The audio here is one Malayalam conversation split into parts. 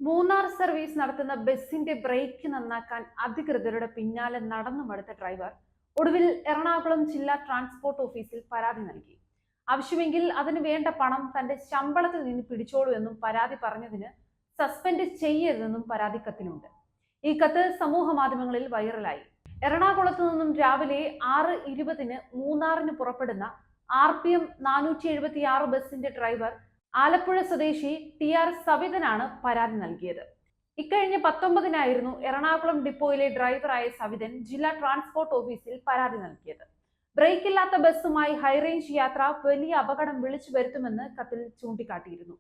മൂന്നാർ സർവീസ് നടത്തുന്ന ബസിന്റെ ബ്രേക്ക് നന്നാക്കാൻ അധികൃതരുടെ പിന്നാലെ നടന്നു മടുത്ത ഡ്രൈവർ ഒടുവിൽ എറണാകുളം ജില്ലാ ട്രാൻസ്പോർട്ട് ഓഫീസിൽ പരാതി നൽകി. ആവശ്യമെങ്കിൽ അതിന് വേണ്ട പണം തന്റെ ശമ്പളത്തിൽ നിന്ന് പിടിച്ചോളൂ എന്നും പരാതി പറഞ്ഞതിന് സസ്പെൻഡ് ചെയ്യരുതെന്നും പരാതി കത്തിലുണ്ട്. ഈ കത്ത് സമൂഹ മാധ്യമങ്ങളിൽ വൈറലായി. എറണാകുളത്ത് നിന്നും രാവിലെ 6:20 മൂന്നാറിന് പുറപ്പെടുന്ന RPM 476 ബസിന്റെ ഡ്രൈവർ ആലപ്പുഴ സ്വദേശി TR സവിതനാണ് പരാതി നൽകിയത്. ഇക്കഴിഞ്ഞ 19-നായിരുന്നു എറണാകുളം ഡിപ്പോയിലെ ഡ്രൈവറായ സവിതൻ ജില്ലാ ട്രാൻസ്പോർട്ട് ഓഫീസിൽ പരാതി നൽകിയത്. ബ്രേക്കില്ലാത്ത ബസ്സുമായി ഹൈറേഞ്ച് യാത്ര വലിയ അപകടം വിളിച്ചു വരുത്തുമെന്ന് കത്തിൽ ചൂണ്ടിക്കാട്ടിയിരുന്നു.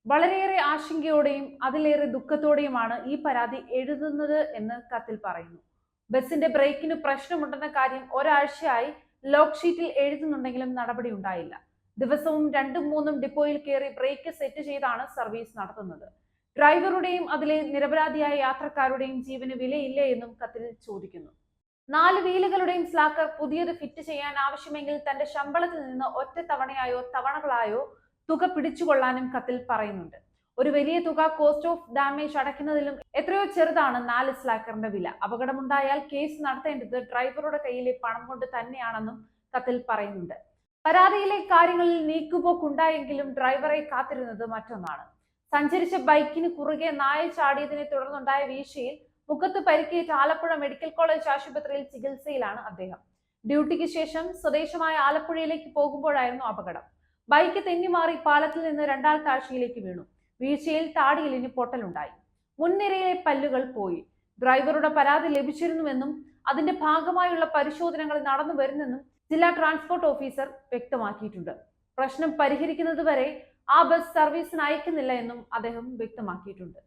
വളരെയേറെ ആശങ്കയോടെയും അതിലേറെ ദുഃഖത്തോടെയുമാണ് ഈ പരാതി എഴുതുന്നത് എന്ന് കത്തിൽ പറയുന്നു. ബസിന്റെ ബ്രേക്കിന് പ്രശ്നമുണ്ടെന്ന കാര്യം ഒരാഴ്ചയായി ലോക്ക് ഷീറ്റിൽ എഴുതുന്നുണ്ടെങ്കിലും നടപടി ഉണ്ടായില്ല. ദിവസവും 2-3 ഡിപ്പോയിൽ കയറി ബ്രേക്ക് സെറ്റ് ചെയ്താണ് സർവീസ് നടത്തുന്നത്. ഡ്രൈവറുടെയും അതിലെ നിരപരാധിയായ യാത്രക്കാരുടെയും ജീവന് വിലയില്ലേ എന്നും കത്തിൽ ചോദിക്കുന്നു. 4 വീലുകളുടെയും സ്ലാക്കർ പുതിയത് ഫിറ്റ് ചെയ്യാൻ ആവശ്യമെങ്കിൽ തന്റെ ശമ്പളത്തിൽ നിന്ന് ഒറ്റ തവണയായോ തവണകളായോ തുക പിടിച്ചുകൊള്ളാനും കത്തിൽ പറയുന്നുണ്ട്. ഒരു വലിയ തുക കോസ്റ്റ് ഓഫ് ഡാമേജ് അടയ്ക്കുന്നതിലും എത്രയോ ചെറുതാണ് 4 സ്ലാക്കറിന്റെ വില. അപകടമുണ്ടായാൽ കേസ് നടത്തേണ്ടത് ഡ്രൈവറുടെ കയ്യിലെ പണം കൊണ്ട് തന്നെയാണെന്നും കത്തിൽ പറയുന്നുണ്ട്. പരാതിയിലെ കാര്യങ്ങളിൽ നീക്കുപോക്കുണ്ടായെങ്കിലും ഡ്രൈവറെ കാത്തിരുന്നത് മറ്റൊന്നാണ്. സഞ്ചരിച്ച ബൈക്കിന് കുറുകെ നായ ചാടിയതിനെ തുടർന്നുണ്ടായ വീഴ്ചയിൽ മുഖത്ത് പരിക്കേറ്റ ആലപ്പുഴ മെഡിക്കൽ കോളേജ് ആശുപത്രിയിൽ ചികിത്സയിലാണ് അദ്ദേഹം. ഡ്യൂട്ടിക്ക് ശേഷം സ്വദേശമായ ആലപ്പുഴയിലേക്ക് പോകുമ്പോഴായിരുന്നു അപകടം. ബൈക്ക് തെന്നിമാറി പാലത്തിൽ നിന്ന് 2-ആം താഴ്ചയിലേക്ക് വീണു. വീഴ്ചയിൽ താടിയെല്ലിന് പൊട്ടലുണ്ടായി. മുൻനിരയിലെ പല്ലുകൾ പോയി. ഡ്രൈവറുടെ പരാതി ലഭിച്ചിരുന്നുവെന്നും അതിന്റെ ഭാഗമായുള്ള പരിശോധനകൾ നടന്നു വരുന്നെന്നും ജില്ലാ ട്രാൻസ്പോർട്ട് ഓഫീസർ വ്യക്തമാക്കിയിട്ടുണ്ട്. പ്രശ്നം പരിഹരിക്കുന്നതുവരെ ആ ബസ് സർവീസിന് അയക്കുന്നില്ല എന്നും അദ്ദേഹം വ്യക്തമാക്കിയിട്ടുണ്ട്.